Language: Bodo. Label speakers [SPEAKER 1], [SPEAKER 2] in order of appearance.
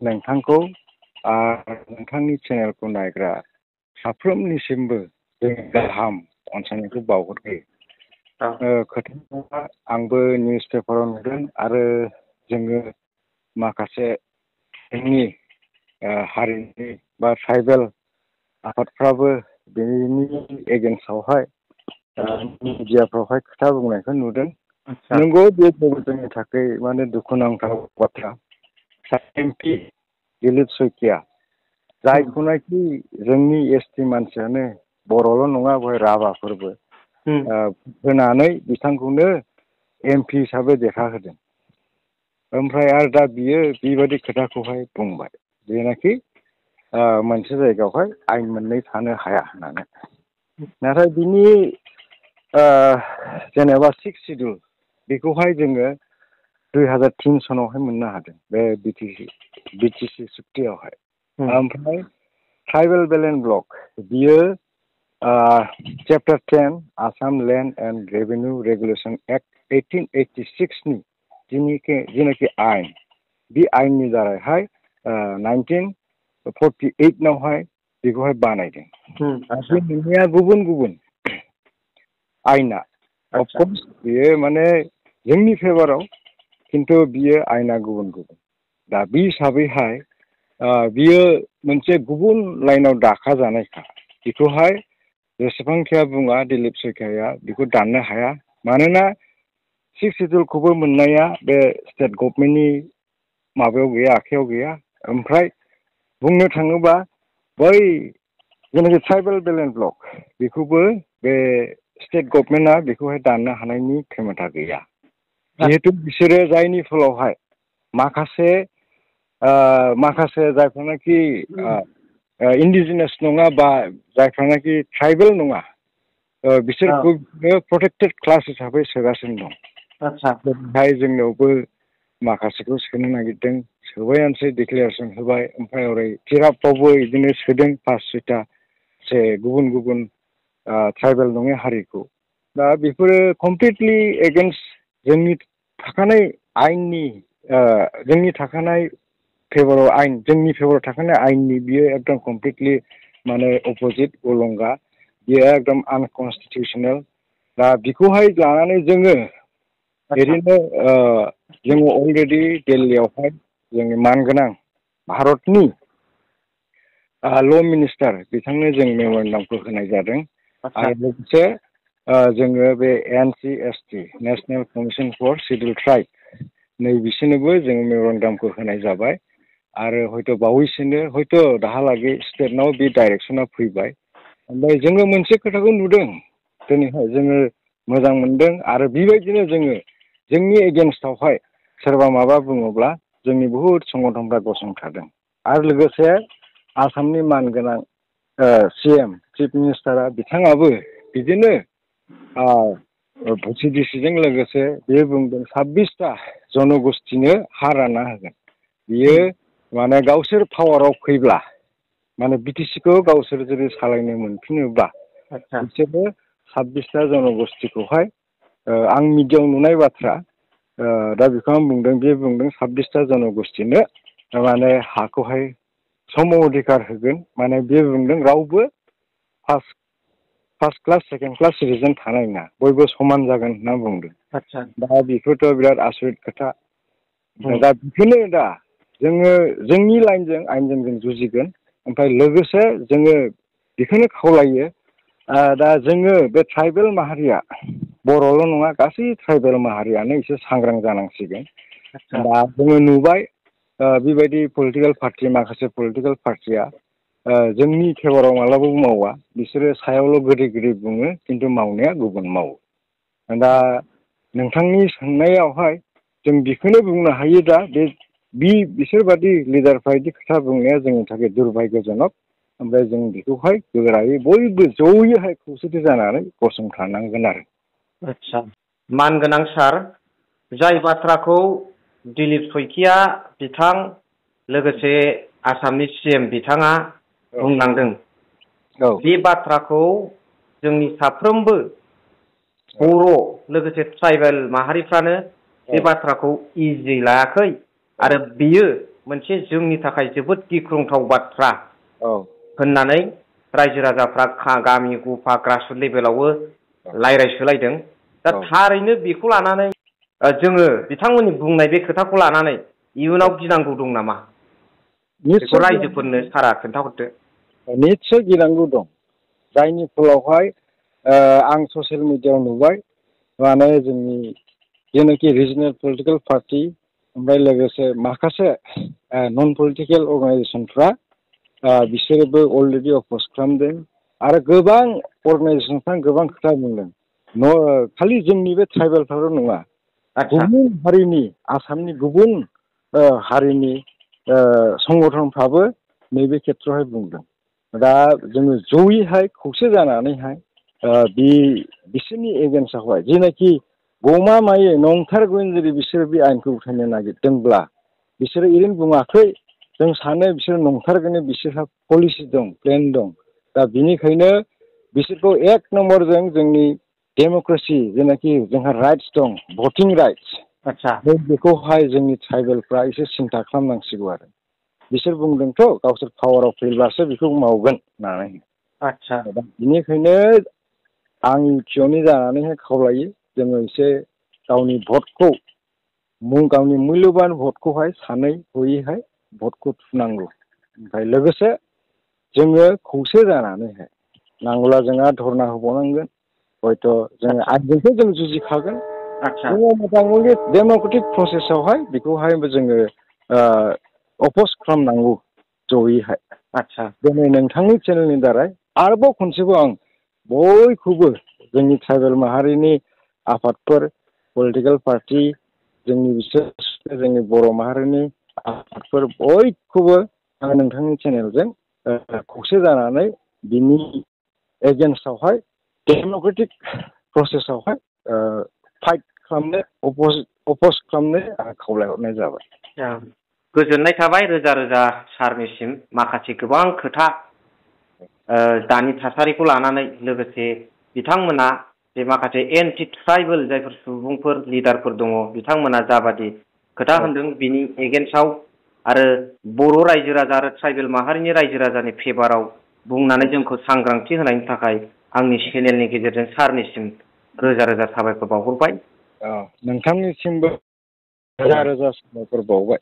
[SPEAKER 1] नोंथांखौ नोंथांनि चेनेलखौ नायग्रा साफ्रोमनिसिमबो जोंनि गाहाम अनसायनायखौ बावहरग्रोयो। खोथाया आंबो निउस पेपाराव नुदों आरो जोङो माखासे जोंनि हारिनि बा ट्राइबेल आफादफ्राबो बेनि एगेन्स्टआवहाय मिडियाफ्रावहाय खोथा बुंनायखौ नुदों। नंगौ बे जोंनि थाखाय माने दुखुनांथाव बाथ्रा। एमपि दिलीप सैखिया जायखौनाखि जोंनि एसटि मानसियानो बर'ल' नङा बेवहाय राभाफोरबो होनानै बिथांखौनो एमपि हिसाबै देरहाहोदों। ओमफ्राय आरो दा बियो बेबायदि खोथाखौहाय बुंबाय जेनाखि मोनसे जायगायावहाय आइन मोननै थानो हाया होननानै। नाथाय बिनि जेनेबा 6 सिडुल बेखौहाय जोङो 2003 सनावहाय मोननो हादों बे बिटिसि सुक्तियावहाय। ओमफ्राय ट्राइबेल बेलेन्स ब्लक बियो chapter 10 Assam land and revenue regulation act 1886 नि जिनाखि आइन बे आइननि दारैहाय 1948 नावहाय बेखौहाय बानायदों। बे मोननैया गुबुन गुबुन आइना अफकर्स बेयो माने जोंनि फेभाराव, खिन्थु बियो आइना गुबुन गुबुन। दा बे हिसाबैहाय बियो मोनसे गुबुन लाइनाव दाखाजानायखा बेखौहाय जेसेबांखिया बुङा दिलीप सैखियाया बेखौ दाननो हाया। मानोना 6 सिडुलखौबो मोननाया बे स्टेट गभर्नमेन्टनि माबायाव गैया, आखायाव गैया। ओमफ्राय बुंनो थाङोबा बै जेनाखि ट्राइबेल बेलेन्स ब्लक बेखौबो बे स्टेट गभर्नमेन्टआ बेखौहाय दाननो हानायनि खेमथा गैया। जिहेतु बिसोरो जायनि फलावहाय माखासे जायफ्रानाखि इन्डिजिनास नङा बा जायफ्रानाखि ट्राइबेल नङा बिसोरखौ प्रटेक्टेड क्लास हिसाबै सोगासिनो दं। बेहाय जोंनियावबो माखासेखौ सोनो नागिरदों, सोबायानोसै, डिक्लेरेसन होबाय। ओमफ्राय ओरै तिरापफ्रावबो बिदिनो सोदों 5-6टा गुबुन गुबुन ट्राइबेल नङै हारिखौ। दा बेफोरो कमप्लिटलि एगेन्स्ट जोंनि थाखानाय आइननि जोंनि थाखानाय फेभराव आइन, जोंनि फेभराव थाखानाय आइननि बियो एकदम कमप्लिटलि माने अपोजिट, उलंगा। बियो एकदम आनकनस्टिटिउसनेल। दा बेखौहाय लानानै जोङो ओरैनो जोङो अलरेडि दिल्लीयावहाय जोंनि मानगोनां भारतनि ल' मिनिस्टार बिथांनो जों मेम'रेन्डामखौ होनाय जादों। आरो लोगोसे जोङो बे NCST national commission for schedule tribe नै बिसोरनोबो जोङो मेम'रेन्डामखौ होनाय जाबाय। आरो हयथ' बावैसोनो हयथ' दाहालागै स्टेटनाव बे डाइरेक्सना फैबाय। ओमफ्राय जोङो मोनसे खोथाखौ नुदों दिनैहाय जोङो मोजां मोनदों। आरो बेबायदिनो जोङो जोंनि एगेन्स्टआवहाय सोरबा माबा बुङोब्ला जोंनि बहुद संगठनफ्रा गसंथादों। आरो लोगोसे आसामनि मानगोनां CM चिफ मिनिस्टारा बिथाङाबो बिदिनो VCDCजों लोगोसे बेयो बुंदों 26टा जनगोष्ठीनो हा रानना होगोन। बियो माने गावसोर पावाराव फैब्ला माने बिटिसिखौ गावसोर जुदि सालायनो मोनफिनोब्ला बिसोरो 26टा जनगोष्ठीखौहाय आं मिडियायाव नुनाय बाथ्रा दा बेखौ आं बुंदों, बे बुंदों 26टा जनगोष्ठीनो माने हाखौहाय सम अधिकार होगोन। माने बे बुंदों रावबो first class second class citizen थानाय नङा, बयबो समान जागोन होनना बुंदों। दा बेखौथ' बिराद आसरित खोथा। दा बेखौनो दा जोङो जोंनि लाइनजों आइनजों जों जुजिगोन। ओमफ्राय लोगोसे जोङो बेखौनो खावलायो दा जोङो बे ट्राइबेल माहारिया बर'ल' नङा, गासै ट्राइबेल माहारियानो एसे सांग्रां जानांसिगोन। दा जोङो नुबाय बेबायदि पलिटिकेल पार्टि, माखासे पलिटिकेल पार्टिया जोंनि फेभराव मालाबाबो मावा। बिसोरो सायावल' गोदै गोदै बुङो, खिन्थु मावनाया गुबुन मावो। दा नोंथांनि सोंनायावहाय जों बेखौनो बुंनो हायो दा बिसोरबादि लिडारफ्रा बिदि खोथा बुंनाया जोंनि थाखाय दुर्भाग्यजनक। ओमफ्राय जों बेखौहाय गोरायै बयबो जयैहाय खौसेथि जानानै गसंथानांगोन आरो।
[SPEAKER 2] मानगोनां सार, जाय बाथ्राखौ दिलीप सैखिया बिथां लोगोसे आसामनि CM बिथाङा बुंलांदों, बे बाथ्राखौ जोंनि साफ्रोमबो बर' लोगोसे ट्राइबेल माहारिफ्रानो बे बाथ्राखौ इजियै लायाखै। आरो बियो मोनसे जोंनि थाखाय जोबोद गिख्रंथाव बाथ्रा
[SPEAKER 1] औ
[SPEAKER 2] होननानै रायजो राजाफ्रा गामि गफा ग्रासरुट लेभेलावबो रायज्लायसोलायदों। दा थारैनो बेखौ लानानै जोङो बिथांमोननि बुंनाय बे खोथाखौ लानानै इयुनाव गिनांगौ दं नामा? बेखौ रायजोफोरनो सारा खोन्थाहरदो।
[SPEAKER 1] निस्सय गिनांगौ दं, जायनि फलावहाय आं ससियेल मिडियायाव नुबाय माने जोंनि जेनाखि रिजनेल पलिटिकेल पार्टि ओमफ्राय लोगोसे माखासे नन पलिटिकेल अर्गानाइजेसनफ्रा बिसोरबो अलरेडि अपज खालामदों आरो गोबां अर्गानाइजेसनफ्रा गोबां खोथा बुंदों। खालि जोंनि बे ट्राइबेलफ्राल' नङा, गुबुन हारिनि आसामनि गुबुन हारिनि संगठनफ्राबो नैबे खेथ्रआवहाय बुंदों। दा जोङो जयैहाय खौसे जानानैहाय बिसोरनि एगेन्स्टआवहाय जेनाखि गमामायै नंथारगौनि जुदि बिसोरो बे आयेनखौ उथायनो नागिरदोंब्ला बिसोरो ओरैनो बुङाखै, जों सानो बिसोर नंथारगौनि बिसोरहा पलिसि दं, प्लेन दं। दा बिनिखायनो बिसोरखौ एक नम्बरजों जोंनि डेम'क्रेसि जेनाखि जोंहा राइट्स दं, भटिं राइट्स, बेखौहाय जोंनि ट्राइबेलफ्रा एसे सिन्था खालामनांसिगौ आरो। बिसोर बुंदोंथ' गावसोर पावाराव फैब्लासो बेखौ मावगोन होननानै। दा बिनिखायनो आं इउटिआवनि जानानैहाय खावलायो जोङो एसे गावनि भटखौ गावनि मुल्यबान भटखौहाय सानै हयैहाय भटखौ थुनांगौ। ओमफ्राय लोगोसे जोङो खौसे जानानैहाय नांगौब्ला जोंहा धरना होबावनांगोन, हयथ' जोङो आइनजोंथ' जों जुजिखागोन। जोङो मथा मथि डेम'क्रेटिक प्रसेसआवहाय बेखौहाय जोङो अपज खालामनांगौ जयैहाय। दिनै नोंथांनि चेनेलनि दारै आरोबाव खनसेबाव आं बयखौबो जोंनि ट्राइबेल माहारिनि आफादफोर, पलिटिकेल पार्टि, जोंनि बर' माहारिनि आफादफोर बयखौबो आङो नोंथांनि चेनेलजों खौसे जानानै बिनि एगेन्स्टआवहाय डेम'क्रेटिक प्रसेसआवहाय फाइट खालामनो, अपज खालामनो आं खावलायहरनाय जाबाय।
[SPEAKER 2] गोजोननाय थाबाय रोजा रोजा सारनिसिम माखासे गोबां खोथा दानि थासारिखौ लानानै, लोगोसे बिथांमोना जे माखासे एन्टि ट्राइबेल जायफोर सुबुंफोर लिडारफोर दङ बिथांमोना जाबादि खोथा होनदों बिनि एगेन्स्टआव आरो बर' रायजो राजा आरो ट्राइबेल माहारिनि रायजो राजानि फेभाराव बुंनानै जोंखौ सांग्रांथि होनायनि थाखाय आंनि चेनेलनि गेजेरजों सारनिसिम रोजा रोजा साबायखर बावहरबाय।
[SPEAKER 1] नोंथांनिसिमबो रोजा रोजा साबायखर बावबाय।